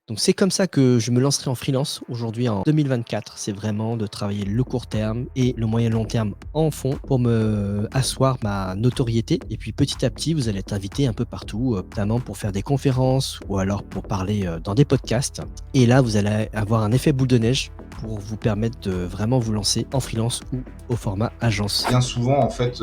Donc c'est comme ça que je me lancerai en freelance aujourd'hui en 2024. C'est vraiment de travailler le court terme et le moyen long terme en fond pour me asseoir ma notoriété. Et puis petit à petit, vous allez être invité un peu partout, notamment pour faire des conférences ou alors pour parler dans des podcasts. Et là, vous allez avoir un effet boule de neige pour vous permettre de vraiment vous lancer en freelance ou au format agence. Bien souvent, en fait,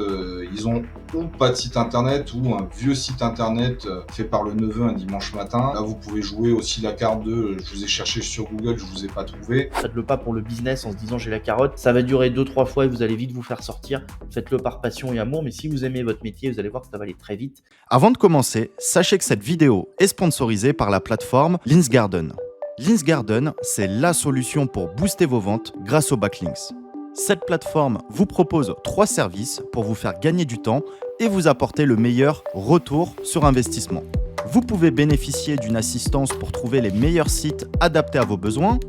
ils ont ou pas de site internet ou un vieux site internet fait par le neveu un dimanche matin. Là, vous pouvez jouer aussi la carte de je vous ai cherché sur Google, je vous ai pas trouvé. Faites-le pas pour le business en se disant j'ai la carotte, ça va durer 2-3 fois et vous allez vite vous faire sortir. Faites-le par passion et amour, mais si vous aimez votre métier, vous allez voir que ça va aller très vite. Avant de commencer, sachez que cette vidéo est sponsorisée par la plateforme Linsgarden. Linsgarden, c'est la solution pour booster vos ventes grâce aux backlinks. Cette plateforme vous propose 3 services pour vous faire gagner du temps et vous apporter le meilleur retour sur investissement. Vous pouvez bénéficier d'une assistance pour trouver les meilleurs sites adaptés à vos besoins.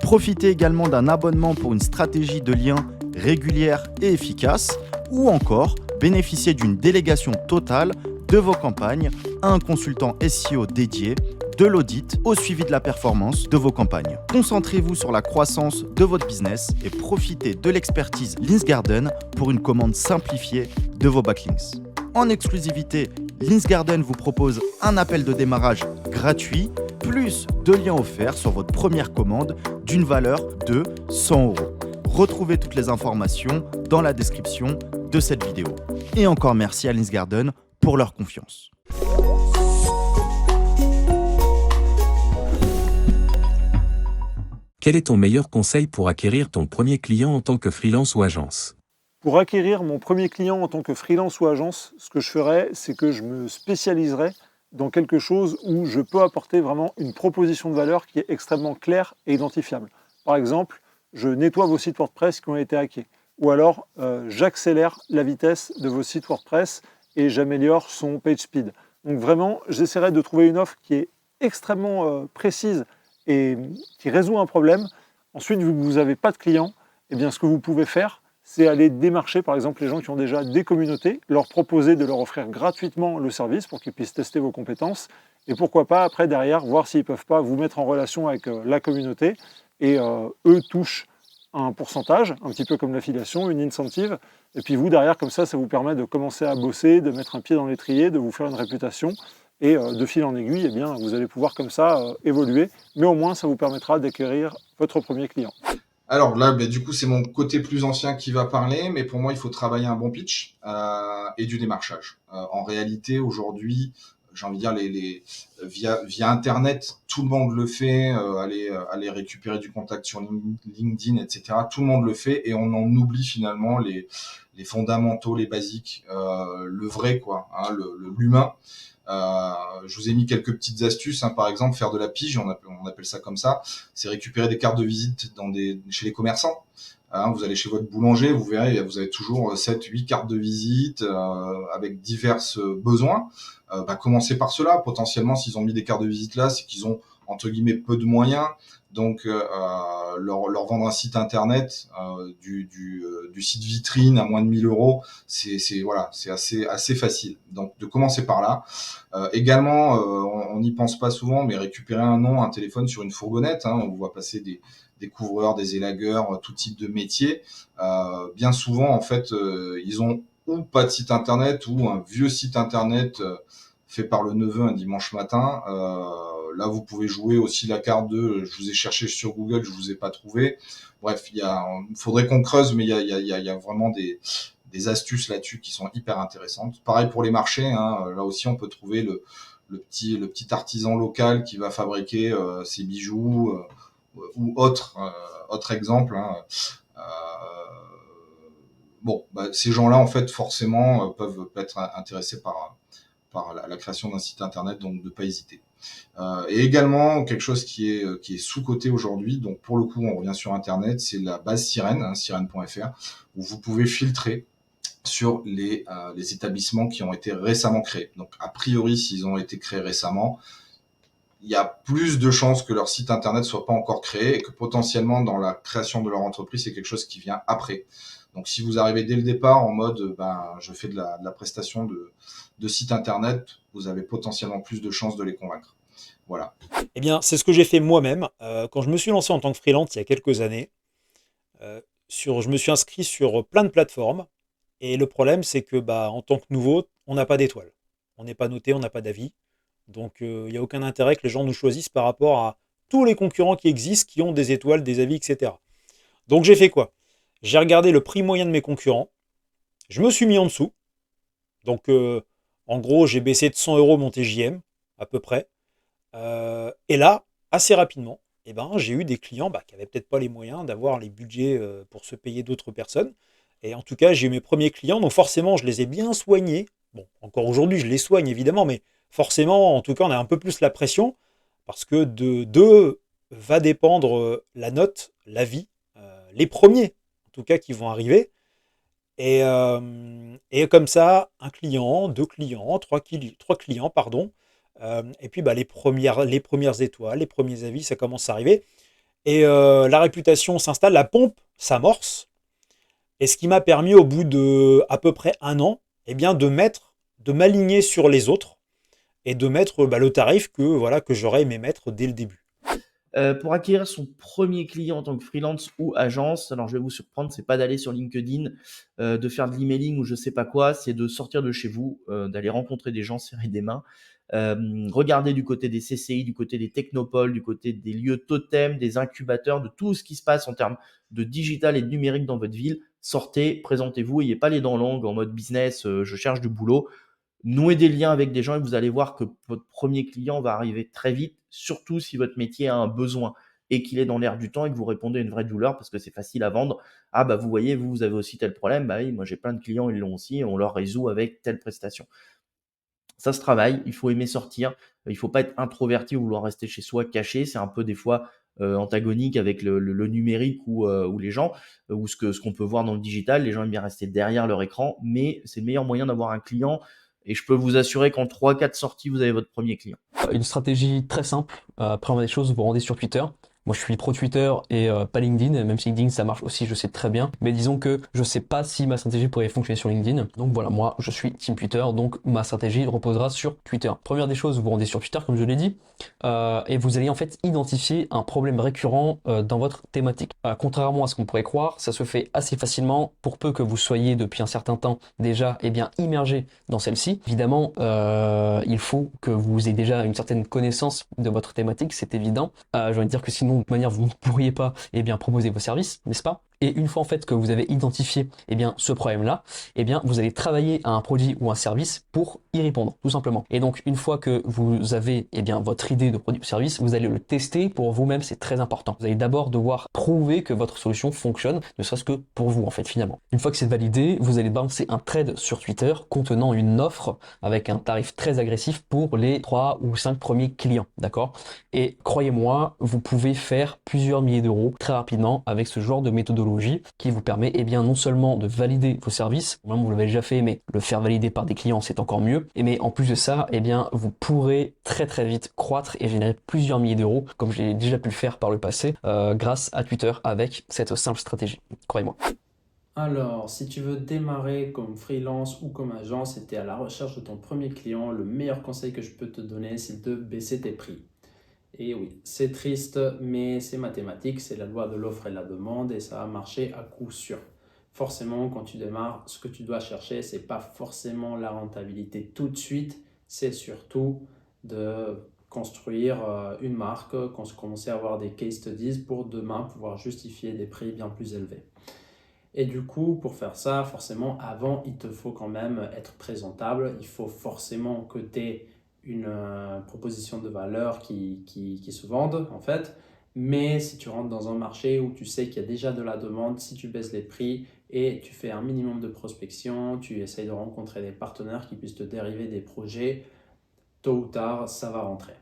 Profitez également d'un abonnement pour une stratégie de lien régulière et efficace. Ou encore, bénéficier d'une délégation totale de vos campagnes à un consultant SEO dédié, de l'audit au suivi de la performance de vos campagnes. Concentrez-vous sur la croissance de votre business et profitez de l'expertise Linsgarden pour une commande simplifiée de vos backlinks. En exclusivité, Linsgarden vous propose un appel de démarrage gratuit, plus 2 liens offerts sur votre première commande d'une valeur de 100 €. Retrouvez toutes les informations dans la description de cette vidéo. Et encore merci à Linsgarden pour leur confiance. Quel est ton meilleur conseil pour acquérir ton premier client en tant que freelance ou agence? Pour acquérir mon premier client en tant que freelance ou agence, ce que je ferais, c'est que je me spécialiserais dans quelque chose où je peux apporter vraiment une proposition de valeur qui est extrêmement claire et identifiable. Par exemple, je nettoie vos sites WordPress qui ont été hackés. Ou alors, j'accélère la vitesse de vos sites WordPress et j'améliore son page speed. Donc vraiment, j'essaierai de trouver une offre qui est extrêmement précise et qui résout un problème. Ensuite, vu que vous n'avez pas de clients, eh bien, ce que vous pouvez faire, c'est aller démarcher par exemple les gens qui ont déjà des communautés, leur proposer de leur offrir gratuitement le service pour qu'ils puissent tester vos compétences et pourquoi pas après derrière voir s'ils ne peuvent pas vous mettre en relation avec la communauté et eux touchent un pourcentage, un petit peu comme l'affiliation, une incentive et puis vous derrière comme ça vous permet de commencer à bosser, de mettre un pied dans l'étrier, de vous faire une réputation et de fil en aiguille, eh bien, vous allez pouvoir comme ça évoluer mais au moins ça vous permettra d'acquérir votre premier client. Alors là, du coup, c'est mon côté plus ancien qui va parler, mais pour moi, il faut travailler un bon pitch et du démarchage. En réalité, aujourd'hui, j'ai envie de dire, via Internet, tout le monde le fait, aller récupérer du contact sur LinkedIn, etc. Tout le monde le fait et on en oublie finalement les fondamentaux, les basiques, le vrai, quoi, hein, l'humain. Je vous ai mis quelques petites astuces, hein, par exemple faire de la pige, on appelle ça comme ça, c'est récupérer des cartes de visite chez les commerçants. Hein, vous allez chez votre boulanger, vous verrez, vous avez toujours 7-8 cartes de visite avec divers besoins. Commencez par cela. Potentiellement, s'ils ont mis des cartes de visite là, c'est qu'ils ont entre guillemets peu de moyens. Donc, leur vendre un site internet, du site vitrine à moins de 1 000 €, c'est assez facile. Donc, de commencer par là. Également, on n'y pense pas souvent, mais récupérer un nom, un téléphone sur une fourgonnette. Hein, on voit passer des couvreurs, des élagueurs, tout type de métier. Bien souvent, en fait, ils ont ou pas de site internet ou un vieux site internet fait par le neveu un dimanche matin. Là, vous pouvez jouer aussi la carte de je vous ai cherché sur Google, je vous ai pas trouvé. Bref, il faudrait qu'on creuse, mais il y a vraiment des astuces là-dessus qui sont hyper intéressantes. Pareil pour les marchés, hein, là aussi on peut trouver le petit artisan local qui va fabriquer ses bijoux ou autre exemple. Hein. Ces gens-là en fait forcément peuvent être intéressés par la création d'un site internet, donc de pas hésiter. Et également quelque chose qui est sous-coté aujourd'hui, donc pour le coup on revient sur internet, c'est la base Sirène, hein, sirène.fr, où vous pouvez filtrer sur les établissements qui ont été récemment créés. Donc a priori, s'ils ont été créés récemment, il y a plus de chances que leur site internet soit pas encore créé et que potentiellement dans la création de leur entreprise, c'est quelque chose qui vient après. Donc si vous arrivez dès le départ en mode je fais de la prestation de site internet, vous avez potentiellement plus de chances de les convaincre. Voilà. Eh bien, c'est ce que j'ai fait moi-même. Quand je me suis lancé en tant que freelance il y a quelques années, je me suis inscrit sur plein de plateformes. Et le problème, c'est que en tant que nouveau, on n'a pas d'étoiles. On n'est pas noté, on n'a pas d'avis. Donc, il n'y a aucun intérêt que les gens nous choisissent par rapport à tous les concurrents qui existent, qui ont des étoiles, des avis, etc. Donc, j'ai fait quoi? J'ai regardé le prix moyen de mes concurrents. Je me suis mis en dessous. Donc, en gros, j'ai baissé de 100 euros mon TJM, à peu près. Et là, assez rapidement, j'ai eu des clients qui n'avaient peut-être pas les moyens d'avoir les budgets pour se payer d'autres personnes. Et en tout cas, j'ai eu mes premiers clients, donc forcément, je les ai bien soignés. Bon, encore aujourd'hui, je les soigne évidemment, mais forcément, en tout cas, on a un peu plus la pression parce que de d'eux va dépendre la note, la vie, les premiers, en tout cas, qui vont arriver. Et comme ça, un client, deux clients, trois clients, pardon. Et puis les premières étoiles, les premiers avis, ça commence à arriver. Et la réputation s'installe, la pompe s'amorce. Et ce qui m'a permis au bout de à peu près un an, de m'aligner sur les autres et de mettre le tarif que j'aurais aimé mettre dès le début. Pour acquérir son premier client en tant que freelance ou agence, alors je vais vous surprendre, c'est pas d'aller sur LinkedIn, de faire de l'emailing ou je sais pas quoi, c'est de sortir de chez vous, d'aller rencontrer des gens, serrer des mains, regarder du côté des CCI, du côté des technopoles, du côté des lieux totems, des incubateurs, de tout ce qui se passe en termes de digital et de numérique dans votre ville. Sortez, présentez-vous, ayez pas les dents longues en mode business, je cherche du boulot. Nouez des liens avec des gens et vous allez voir que votre premier client va arriver très vite, surtout si votre métier a un besoin et qu'il est dans l'air du temps et que vous répondez à une vraie douleur parce que c'est facile à vendre. Ah vous voyez, vous avez aussi tel problème. Bah oui, moi j'ai plein de clients, ils l'ont aussi et on leur résout avec telle prestation. Ça se travaille, il faut aimer sortir, il faut pas être introverti ou vouloir rester chez soi caché. C'est un peu des fois antagonique avec le numérique ou les gens, ou ce qu'on peut voir dans le digital. Les gens aiment bien rester derrière leur écran, mais c'est le meilleur moyen d'avoir un client. Et je peux vous assurer qu'en 3-4 sorties, vous avez votre premier client. Une stratégie très simple, première des choses, vous vous rendez sur Twitter. Moi, je suis pro Twitter et pas LinkedIn, même si LinkedIn, ça marche aussi, je sais très bien. Mais disons que je sais pas si ma stratégie pourrait fonctionner sur LinkedIn. Donc voilà, moi, je suis team Twitter, donc ma stratégie reposera sur Twitter. Première des choses, vous vous rendez sur Twitter, comme je l'ai dit, et vous allez en fait identifier un problème récurrent dans votre thématique. Contrairement à ce qu'on pourrait croire, ça se fait assez facilement, pour peu que vous soyez depuis un certain temps déjà immergé dans celle-ci. Évidemment, il faut que vous ayez déjà une certaine connaissance de votre thématique, c'est évident. J'ai envie de dire que sinon, de toute manière, vous ne pourriez pas proposer vos services, n'est-ce pas? Et une fois en fait que vous avez identifié ce problème-là, vous allez travailler à un produit ou un service pour y répondre, tout simplement. Et donc une fois que vous avez votre idée de produit ou service, vous allez le tester pour vous-même, c'est très important. Vous allez d'abord devoir prouver que votre solution fonctionne, ne serait-ce que pour vous en fait finalement. Une fois que c'est validé, vous allez balancer un trade sur Twitter contenant une offre avec un tarif très agressif pour les 3 ou 5 premiers clients, d'accord? Et croyez-moi, vous pouvez faire plusieurs milliers d'euros très rapidement avec ce genre de méthodologie qui vous permet non seulement de valider vos services, normalement vous l'avez déjà fait, mais le faire valider par des clients c'est encore mieux, mais en plus de ça, vous pourrez très très vite croître et générer plusieurs milliers d'euros, comme j'ai déjà pu le faire par le passé, grâce à Twitter avec cette simple stratégie, croyez-moi. Alors, si tu veux démarrer comme freelance ou comme agence et tu es à la recherche de ton premier client, le meilleur conseil que je peux te donner, c'est de baisser tes prix. Et oui, c'est triste, mais c'est mathématique, c'est la loi de l'offre et la demande et ça va marcher à coup sûr. Forcément, quand tu démarres, ce que tu dois chercher, c'est pas forcément la rentabilité tout de suite, c'est surtout de construire une marque, commencer à avoir des case studies pour demain pouvoir justifier des prix bien plus élevés. Et du coup, pour faire ça, forcément, avant, il te faut quand même être présentable. Il faut forcément que tu aies une proposition de valeur qui se vende, en fait. Mais si tu rentres dans un marché où tu sais qu'il y a déjà de la demande, si tu baisses les prix et tu fais un minimum de prospection, tu essayes de rencontrer des partenaires qui puissent te dériver des projets, tôt ou tard, ça va rentrer.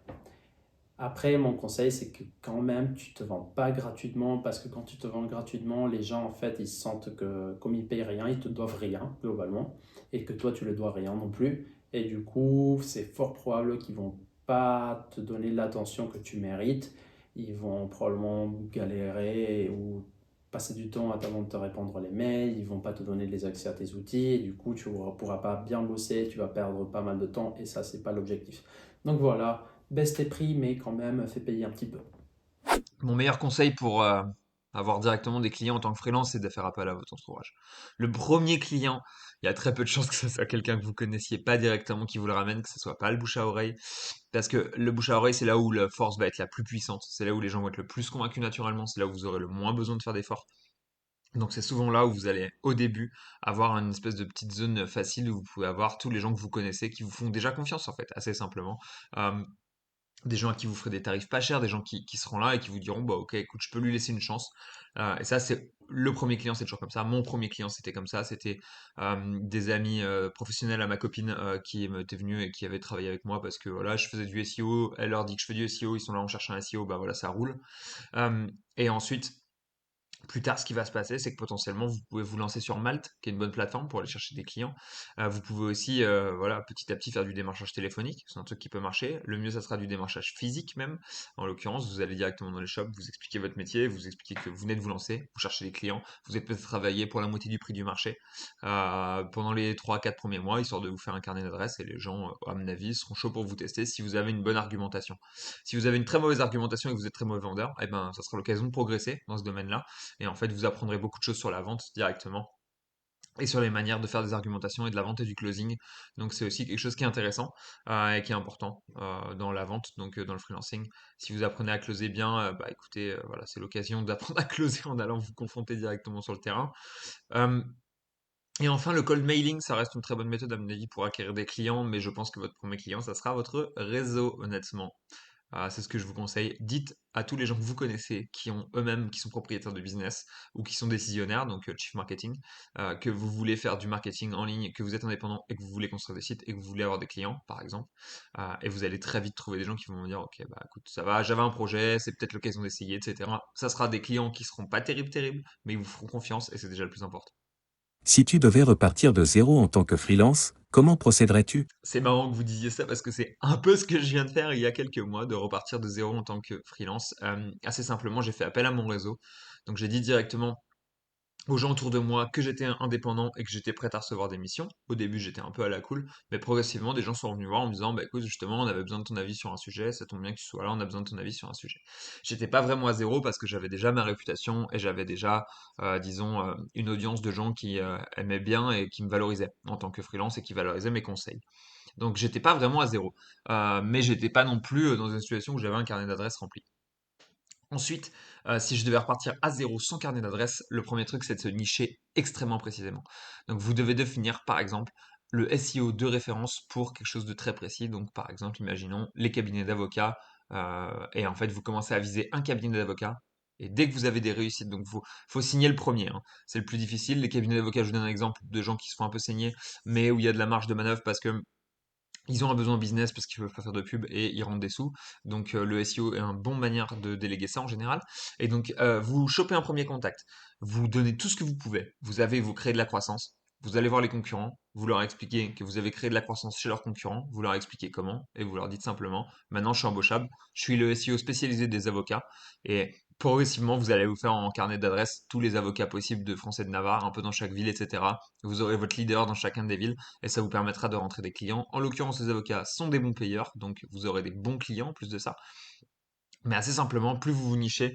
Après, mon conseil, c'est que quand même, tu ne te vends pas gratuitement parce que quand tu te vends gratuitement, les gens, en fait, ils sentent que comme ils payent rien, ils te doivent rien, globalement, et que toi, tu ne les dois rien non plus. Et du coup, c'est fort probable qu'ils ne vont pas te donner l'attention que tu mérites. Ils vont probablement galérer ou passer du temps avant de te répondre les mails. Ils ne vont pas te donner les accès à tes outils. Et du coup, tu ne pourras pas bien bosser, tu vas perdre pas mal de temps et ça, ce n'est pas l'objectif. Donc voilà. baisse tes prix, mais quand même fais payer un petit peu. Mon meilleur conseil pour avoir directement des clients en tant que freelance, c'est de faire appel à votre entourage. Le premier client, il y a très peu de chances que ce soit quelqu'un que vous connaissiez pas directement qui vous le ramène, que ce soit pas le bouche à oreille. Parce que le bouche à oreille, c'est là où la force va être la plus puissante. C'est là où les gens vont être le plus convaincus naturellement. C'est là où vous aurez le moins besoin de faire d'efforts. Donc c'est souvent là où vous allez au début avoir une espèce de petite zone facile où vous pouvez avoir tous les gens que vous connaissez qui vous font déjà confiance en fait, assez simplement. Euh, des gens à qui vous ferez des tarifs pas chers, des gens qui seront là et qui vous diront, bah ok, écoute, je peux lui laisser une chance. Et ça, c'est le premier client, c'est toujours comme ça. Mon premier client, c'était comme ça. C'était des amis professionnels à ma copine qui m'étaient venus et qui avaient travaillé avec moi parce que voilà, je faisais du SEO. Elle leur dit que je fais du SEO, ils sont là, on cherche un SEO, bah voilà, ça roule. Et ensuite, plus tard, ce qui va se passer, c'est que potentiellement, vous pouvez vous lancer sur Malte, qui est une bonne plateforme pour aller chercher des clients. Vous pouvez aussi, voilà, petit à petit faire du démarchage téléphonique. C'est un truc qui peut marcher. Le mieux, ça sera du démarchage physique même. En l'occurrence, vous allez directement dans les shops, vous expliquez votre métier, vous expliquez que vous venez de vous lancer, vous cherchez des clients, vous êtes peut-être travaillé pour la moitié du prix du marché pendant les 3 4 premiers mois, histoire de vous faire un carnet d'adresses et les gens, à mon avis, seront chauds pour vous tester si vous avez une bonne argumentation. Si vous avez une très mauvaise argumentation et que vous êtes très mauvais vendeur, eh ben, ça sera l'occasion de progresser dans ce domaine-là et en fait, vous apprendrez beaucoup de choses sur la vente directement et sur les manières de faire des argumentations et de la vente et du closing. Donc c'est aussi quelque chose qui est intéressant et qui est important dans la vente, donc dans le freelancing. Si vous apprenez à closer bien, bah écoutez, voilà, c'est l'occasion d'apprendre à closer en allant vous confronter directement sur le terrain. Euh, et enfin, le cold mailing, ça reste une très bonne méthode à mon avis pour acquérir des clients, mais je pense que votre premier client, ça sera votre réseau, honnêtement. C'est ce que je vous conseille. Dites à tous les gens que vous connaissez, qui sont propriétaires de business ou qui sont décisionnaires, donc chief marketing, que vous voulez faire du marketing en ligne, que vous êtes indépendant et que vous voulez construire des sites et que vous voulez avoir des clients, par exemple. Et vous allez très vite trouver des gens qui vont vous dire, ok, bah écoute, ça va, j'avais un projet, c'est peut-être l'occasion d'essayer, etc. Ça sera des clients qui seront pas terribles, mais ils vous feront confiance et c'est déjà le plus important. Si tu devais repartir de zéro en tant que freelance, comment procéderais-tu? C'est marrant que vous disiez ça parce que c'est un peu ce que je viens de faire il y a quelques mois, de repartir de zéro en tant que freelance. Assez simplement, j'ai fait appel à mon réseau. Donc j'ai dit directement aux gens autour de moi que j'étais indépendant et que j'étais prêt à recevoir des missions. Au début, j'étais un peu à la cool, mais progressivement, des gens sont venus voir en me disant, bah écoute, justement, on avait besoin de ton avis sur un sujet, ça tombe bien que tu sois là, on a besoin de ton avis sur un sujet. J'étais pas vraiment à zéro parce que j'avais déjà ma réputation et j'avais déjà, disons, une audience de gens qui aimaient bien et qui me valorisaient en tant que freelance et qui valorisaient mes conseils. Donc j'étais pas vraiment à zéro, mais j'étais pas non plus dans une situation où j'avais un carnet d'adresses rempli. Ensuite, si je devais repartir à zéro sans carnet d'adresse, le premier truc, c'est de se nicher extrêmement précisément. Donc vous devez définir, par exemple, le SEO de référence pour quelque chose de très précis. Donc par exemple, imaginons les cabinets d'avocats, et en fait, vous commencez à viser un cabinet d'avocats. Et dès que vous avez des réussites, donc faut signer le premier, hein. C'est le plus difficile. Les cabinets d'avocats, je vous donne un exemple de gens qui se font un peu saigner, mais où il y a de la marge de manœuvre parce que ils ont un besoin business parce qu'ils peuvent pas faire de pub et ils rentrent des sous. Donc le SEO est une bonne manière de déléguer ça en général. Et donc vous chopez un premier contact, vous donnez tout ce que vous pouvez. Vous créez de la croissance. Vous allez voir les concurrents, vous leur expliquez que vous avez créé de la croissance chez leurs concurrents, vous leur expliquez comment, et vous leur dites simplement, maintenant je suis embauchable, je suis le SEO spécialisé des avocats, et progressivement vous allez vous faire en carnet d'adresses tous les avocats possibles de France et de Navarre, un peu dans chaque ville, etc. Vous aurez votre leader dans chacune des villes, et ça vous permettra de rentrer des clients. En l'occurrence, les avocats sont des bons payeurs, donc vous aurez des bons clients en plus de ça. Mais assez simplement, plus vous vous nichez,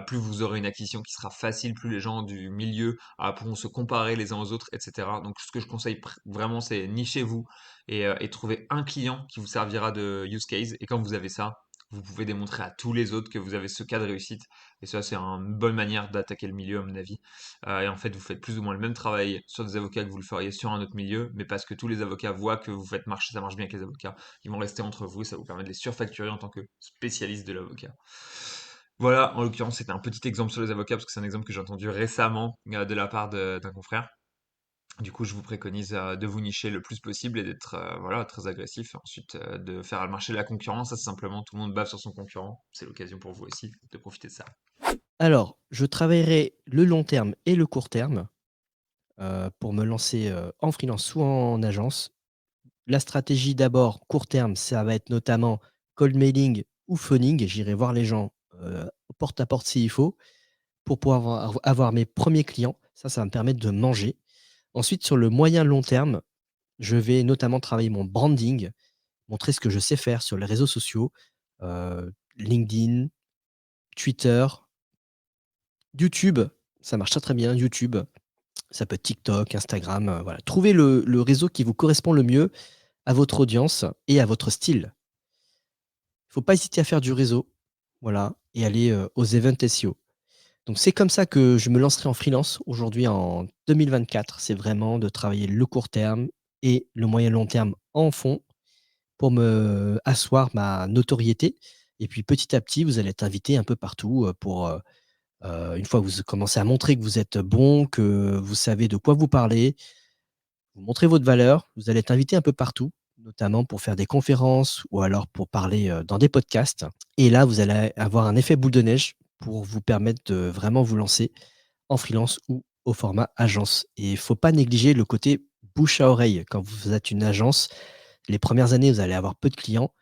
plus vous aurez une acquisition qui sera facile, plus les gens du milieu pourront se comparer les uns aux autres, etc. Donc ce que je conseille vraiment, c'est nichez-vous et trouver un client qui vous servira de use case. Et quand vous avez ça, vous pouvez démontrer à tous les autres que vous avez ce cas de réussite. Et ça, c'est une bonne manière d'attaquer le milieu, à mon avis. Et en fait, vous faites plus ou moins le même travail sur des avocats que vous le feriez sur un autre milieu, mais parce que tous les avocats voient que vous faites marcher, ça marche bien avec les avocats, ils vont rester entre vous et ça vous permet de les surfacturer en tant que spécialiste de l'avocat. Voilà, en l'occurrence, c'était un petit exemple sur les avocats parce que c'est un exemple que j'ai entendu récemment de la part d'un confrère. Du coup, je vous préconise de vous nicher le plus possible et d'être voilà, très agressif. Ensuite, de faire marcher la concurrence, ça c'est simplement tout le monde bave sur son concurrent. C'est l'occasion pour vous aussi de profiter de ça. Alors, je travaillerai le long terme et le court terme pour me lancer en freelance ou en agence. La stratégie d'abord, court terme, ça va être notamment cold mailing ou phoning. J'irai voir les gens porte à porte s'il faut pour pouvoir avoir mes premiers clients. Ça va me permettre de manger. Ensuite, sur le moyen long terme, je vais notamment travailler mon branding, montrer ce que je sais faire sur les réseaux sociaux, LinkedIn, Twitter, YouTube, ça marche très, très bien, YouTube. Ça peut être TikTok, Instagram, voilà. Trouvez le réseau qui vous correspond le mieux à votre audience et à votre style. Il faut pas hésiter à faire du réseau, voilà, et aller, aux events SEO. Donc c'est comme ça que je me lancerai en freelance aujourd'hui en 2024. C'est vraiment de travailler le court terme et le moyen long terme en fond pour me asseoir ma notoriété et puis petit à petit, vous allez être invité un peu partout, une fois que vous commencez à montrer que vous êtes bon, que vous savez de quoi vous parlez, vous montrez votre valeur, vous allez être invité un peu partout, notamment pour faire des conférences ou alors pour parler, dans des podcasts et là, vous allez avoir un effet boule de neige pour vous permettre de vraiment vous lancer en freelance ou au format agence et il faut pas négliger le côté bouche à oreille. Quand vous êtes une agence, les premières années, vous allez avoir peu de clients,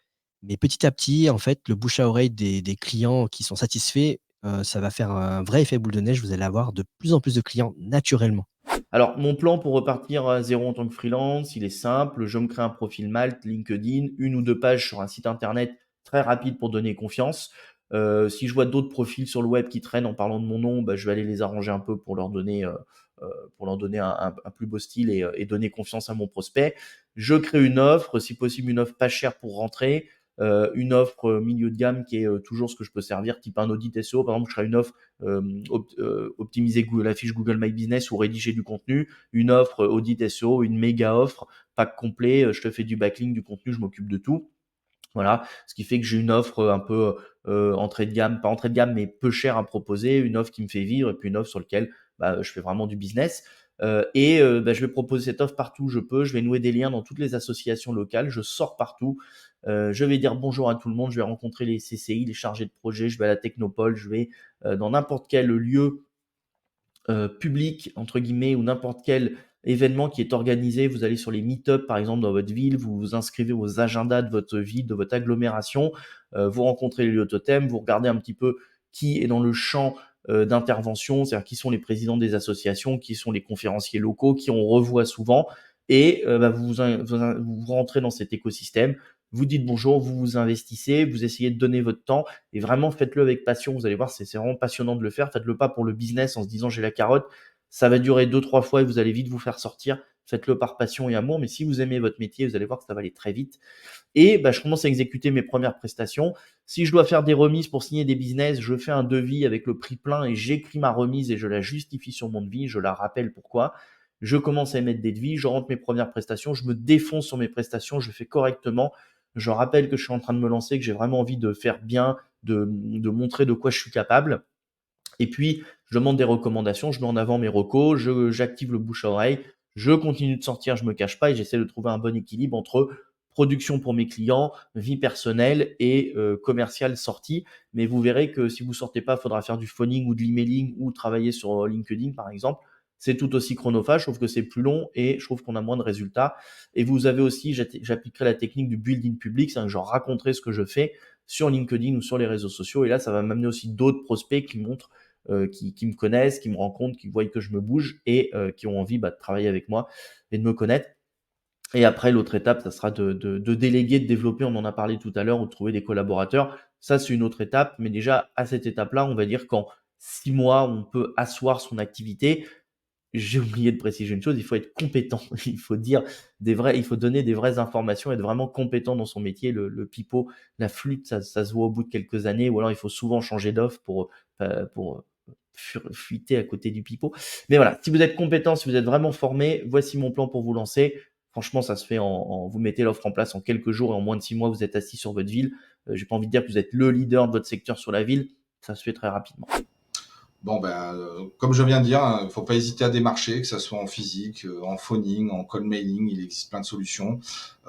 mais petit à petit, en fait, le bouche à oreille des clients qui sont satisfaits, ça va faire un vrai effet boule de neige. Vous allez avoir de plus en plus de clients naturellement. Alors, mon plan pour repartir à zéro en tant que freelance, il est simple. Je me crée un profil Malte, LinkedIn, une ou deux pages sur un site internet très rapide pour donner confiance. Si je vois d'autres profils sur le web qui traînent en parlant de mon nom, bah, je vais aller les arranger un peu pour leur donner un plus beau style et donner confiance à mon prospect. Je crée une offre, si possible une offre pas chère pour rentrer, une offre milieu de gamme qui est toujours ce que je peux servir, type un audit SEO. Par exemple, je ferai une offre optimiser la fiche Google My Business ou rédiger du contenu, une offre audit SEO, une méga offre, pack complet, je te fais du backlink, du contenu, je m'occupe de tout. Voilà, ce qui fait que j'ai une offre un peu entrée de gamme, pas entrée de gamme, mais peu chère à proposer, une offre qui me fait vivre et puis une offre sur laquelle bah, je fais vraiment du business. Bah, je vais proposer cette offre partout où je peux, je vais nouer des liens dans toutes les associations locales, je sors partout, je vais dire bonjour à tout le monde, je vais rencontrer les CCI, les chargés de projet, je vais à la Technopole, je vais dans n'importe quel lieu public entre guillemets ou n'importe quel événement qui est organisé, vous allez sur les meet-up par exemple dans votre ville, vous vous inscrivez aux agendas de votre ville, de votre agglomération, vous rencontrez les lieux totems, vous regardez un petit peu qui est dans le champ d'intervention, c'est-à-dire qui sont les présidents des associations, qui sont les conférenciers locaux, qui on revoit souvent, et bah, vous rentrez dans cet écosystème, vous dites bonjour, vous vous investissez, vous essayez de donner votre temps, et vraiment faites-le avec passion, vous allez voir, c'est vraiment passionnant de le faire, faites-le pas pour le business en se disant j'ai la carotte, ça va durer 2-3 fois et vous allez vite vous faire sortir, faites-le par passion et amour, mais si vous aimez votre métier, vous allez voir que ça va aller très vite. Et bah, je commence à exécuter mes premières prestations. Si je dois faire des remises pour signer des business, je fais un devis avec le prix plein et j'écris ma remise et je la justifie sur mon devis, je la rappelle pourquoi. Je commence à émettre des devis, je rentre mes premières prestations, je me défonce sur mes prestations, je fais correctement. Je rappelle que je suis en train de me lancer, que j'ai vraiment envie de faire bien, de montrer de quoi je suis capable. Et puis, je demande des recommandations, je mets en avant mes recos, j'active le bouche à oreille, je continue de sortir, je me cache pas et j'essaie de trouver un bon équilibre entre production pour mes clients, vie personnelle et commercial sortie. Mais vous verrez que si vous sortez pas, il faudra faire du phoning ou de l'emailing ou travailler sur LinkedIn par exemple. C'est tout aussi chronophage, je trouve que c'est plus long et je trouve qu'on a moins de résultats. Et vous avez aussi, j'appliquerai la technique du building public, c'est-à-dire que je raconterai ce que je fais sur LinkedIn ou sur les réseaux sociaux. Et là, ça va m'amener aussi d'autres prospects qui montrent qui me connaissent, qui me rencontrent, qui voient que je me bouge et qui ont envie bah, de travailler avec moi et de me connaître. Et après, l'autre étape, ça sera de déléguer, de développer, on en a parlé tout à l'heure, ou de trouver des collaborateurs. Ça, c'est une autre étape, mais déjà, à cette étape-là, on va dire qu'en 6 mois, on peut asseoir son activité. J'ai oublié de préciser une chose, il faut être compétent. Il faut dire il faut donner des vraies informations, être vraiment compétent dans son métier. Le pipeau, la flûte, ça se voit au bout de quelques années, ou alors il faut souvent changer d'offre pour fuiter à côté du pipeau. Mais voilà, si vous êtes compétent, si vous êtes vraiment formé, voici mon plan pour vous lancer. Franchement, ça se fait vous mettez l'offre en place en quelques jours et en moins de 6 mois, vous êtes assis sur votre ville. J'ai pas envie de dire que vous êtes le leader de votre secteur sur la ville. Ça se fait très rapidement. Bon, ben, comme je viens de dire, il ne faut pas hésiter à démarcher, que ce soit en physique, en phoning, en cold mailing, il existe plein de solutions.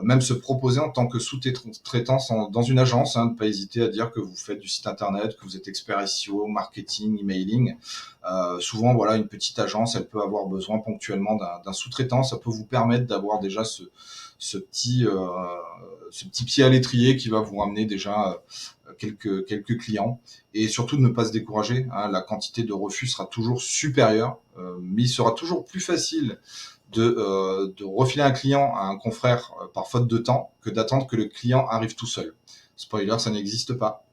Même se proposer en tant que sous-traitance dans une agence, ne pas hésiter à dire que vous faites du site internet, que vous êtes expert SEO, marketing, emailing. Souvent, voilà, une petite agence, elle peut avoir besoin ponctuellement d'un sous-traitant. Ça peut vous permettre d'avoir déjà ce petit pied à l'étrier qui va vous ramener déjà quelques clients et surtout de ne pas se décourager. La quantité de refus sera toujours supérieure, mais il sera toujours plus facile de refiler un client à un confrère par faute de temps que d'attendre que le client arrive tout seul. Spoiler, ça n'existe pas.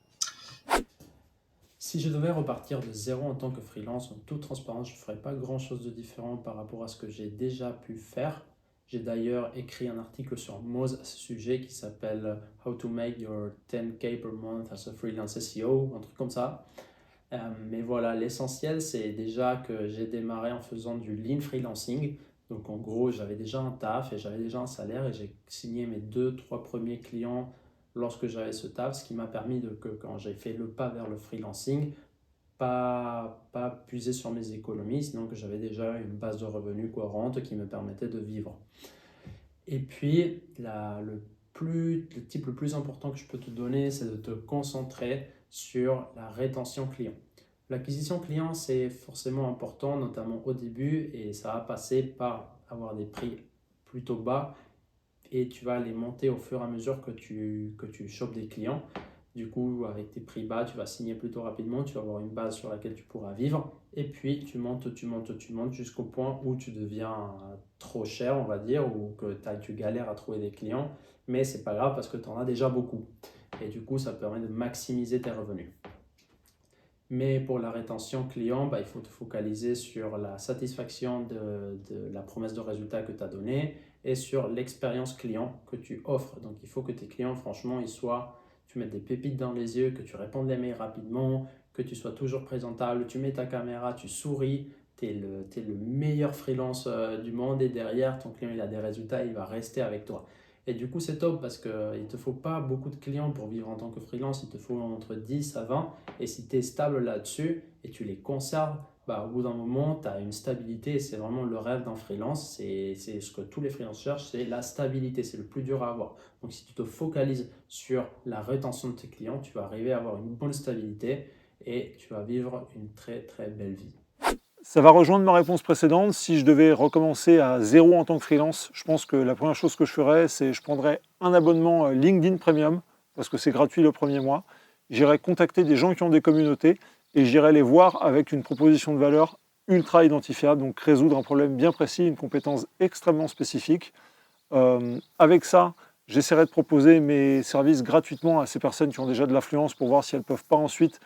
Si je devais repartir de zéro en tant que freelance, en toute transparence, je ne ferais pas grand-chose de différent par rapport à ce que j'ai déjà pu faire. J'ai d'ailleurs écrit un article sur Moz à ce sujet qui s'appelle How to make your 10K per month as a freelance SEO, un truc comme ça. Mais voilà, l'essentiel, c'est déjà que j'ai démarré en faisant du lean freelancing. Donc en gros, j'avais déjà un taf et j'avais déjà un salaire et j'ai signé mes 2-3 premiers clients lorsque j'avais ce taf, ce qui m'a permis que quand j'ai fait le pas vers le freelancing, pas puiser sur mes économies, sinon que j'avais déjà une base de revenus cohérente qui me permettait de vivre. Et puis, le type le plus important que je peux te donner, c'est de te concentrer sur la rétention client. L'acquisition client, c'est forcément important, notamment au début, et ça va passer par avoir des prix plutôt bas et tu vas les monter au fur et à mesure que tu chopes des clients. Du coup, avec tes prix bas, tu vas signer plutôt rapidement, tu vas avoir une base sur laquelle tu pourras vivre. Et puis, tu montes jusqu'au point où tu deviens trop cher, on va dire, ou que tu galères à trouver des clients. Mais ce n'est pas grave parce que tu en as déjà beaucoup. Et du coup, ça permet de maximiser tes revenus. Mais pour la rétention client, il faut te focaliser sur la satisfaction de la promesse de résultat que tu as donnée et sur l'expérience client que tu offres. Donc, il faut que tes clients, franchement, tu mettes des pépites dans les yeux, que tu répondes les mails rapidement, que tu sois toujours présentable, tu mets ta caméra, tu souris, tu es le meilleur freelance du monde et derrière, ton client il a des résultats, il va rester avec toi. Et du coup, c'est top parce qu'il ne te faut pas beaucoup de clients pour vivre en tant que freelance, il te faut entre 10 à 20. Et si tu es stable là-dessus et tu les conserves, au bout d'un moment, tu as une stabilité et c'est vraiment le rêve d'un freelance. C'est ce que tous les freelances cherchent, c'est la stabilité, c'est le plus dur à avoir. Donc, si tu te focalises sur la rétention de tes clients, tu vas arriver à avoir une bonne stabilité et tu vas vivre une très très belle vie. Ça va rejoindre ma réponse précédente. Si je devais recommencer à zéro en tant que freelance, je pense que la première chose que je ferais, c'est je prendrais un abonnement LinkedIn Premium, parce que c'est gratuit le premier mois. J'irais contacter des gens qui ont des communautés et j'irais les voir avec une proposition de valeur ultra identifiable, donc résoudre un problème bien précis, une compétence extrêmement spécifique. Avec ça, j'essaierai de proposer mes services gratuitement à ces personnes qui ont déjà de l'influence pour voir si elles ne peuvent pas ensuite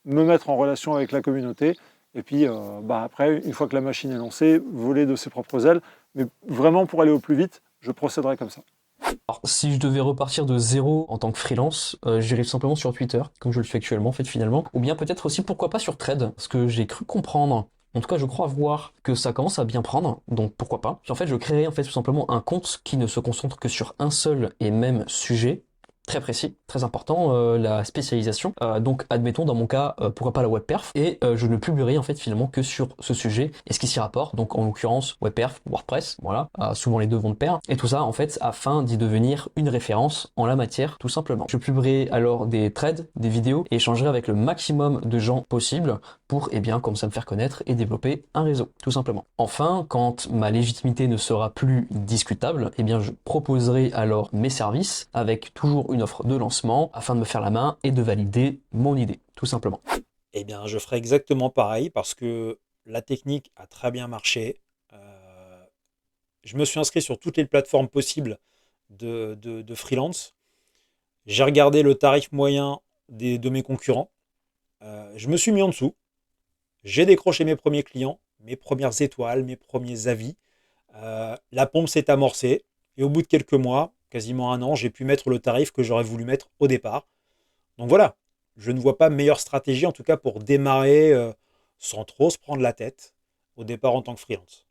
me mettre en relation avec la communauté. Et puis après, une fois que la machine est lancée, voler de ses propres ailes. Mais vraiment, pour aller au plus vite, je procéderai comme ça. Alors, si je devais repartir de zéro en tant que freelance, j'irais simplement sur Twitter, comme je le fais actuellement en fait finalement, ou bien peut-être aussi pourquoi pas sur Thread, parce que j'ai cru comprendre, en tout cas je crois voir que ça commence à bien prendre, donc pourquoi pas. Puis en fait je créerai en fait tout simplement un compte qui ne se concentre que sur un seul et même sujet, très précis, très important, la spécialisation. Donc admettons dans mon cas, pourquoi pas la webperf, et je ne publierai en fait finalement que sur ce sujet et ce qui s'y rapporte, donc en l'occurrence webperf, WordPress, voilà, souvent les deux vont de pair, et tout ça en fait afin d'y devenir une référence en la matière tout simplement. Je publierai alors des threads, des vidéos, et échangerai avec le maximum de gens possible pour, comme ça me faire connaître et développer un réseau, tout simplement. Enfin, quand ma légitimité ne sera plus discutable, je proposerai alors mes services avec toujours une offre de lancement afin de me faire la main et de valider mon idée, tout simplement. Je ferai exactement pareil parce que la technique a très bien marché. Je me suis inscrit sur toutes les plateformes possibles de freelance. J'ai regardé le tarif moyen de mes concurrents. Je me suis mis en dessous. J'ai décroché mes premiers clients, mes premières étoiles, mes premiers avis. La pompe s'est amorcée et au bout de quelques mois, quasiment un an, j'ai pu mettre le tarif que j'aurais voulu mettre au départ. Donc voilà, je ne vois pas meilleure stratégie en tout cas pour démarrer sans trop se prendre la tête au départ en tant que freelance.